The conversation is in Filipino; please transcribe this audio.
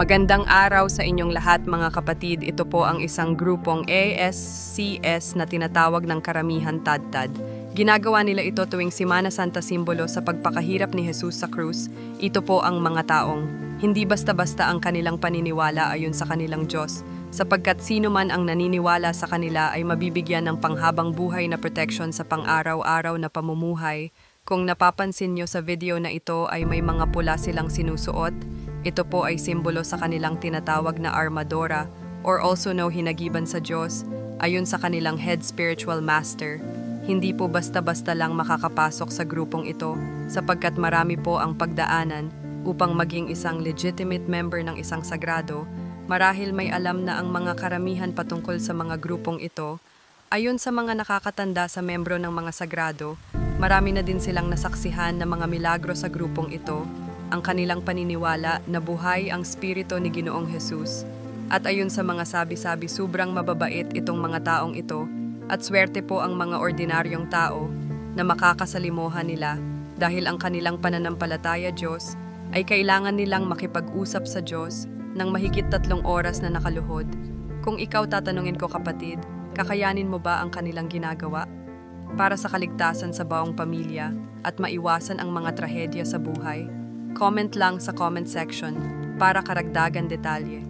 Magandang araw sa inyong lahat mga kapatid. Ito po ang isang grupong ASCS na tinatawag ng karamihan tadtad. Ginagawa nila ito tuwing Semana Santa simbolo sa pagpakahirap ni Jesus sa krus. Ito po ang mga taong hindi basta-basta ang kanilang paniniwala ayon sa kanilang Diyos, sapagkat sino man ang naniniwala sa kanila ay mabibigyan ng panghabang buhay na protection sa pang-araw-araw na pamumuhay. Kung napapansin nyo sa video na ito ay may mga pula silang sinusuot. Ito po ay simbolo sa kanilang tinatawag na armadura or also know hinagiban sa Diyos ayon sa kanilang head spiritual master. Hindi po basta-basta lang makakapasok sa grupong ito sapagkat marami po ang pagdaanan upang maging isang legitimate member ng isang sagrado. Marahil may alam na ang mga karamihan patungkol sa mga grupong ito. Ayon sa mga nakakatanda sa membro ng mga sagrado, marami na din silang nasaksihan na mga milagro sa grupong ito. Ang kanilang paniniwala na buhay ang spirito ni Ginoong Jesus. At ayon sa mga sabi-sabi, sobrang mababait itong mga taong ito at swerte po ang mga ordinaryong tao na makakasalimuhan nila dahil ang kanilang pananampalataya Diyos ay kailangan nilang makipag-usap sa Diyos ng mahigit 3 oras na nakaluhod. Kung ikaw tatanungin ko kapatid, kakayanin mo ba ang kanilang ginagawa? Para sa kaligtasan sa bawang pamilya at maiwasan ang mga trahedya sa buhay? Comment lang sa comment section para karagdagan detalye.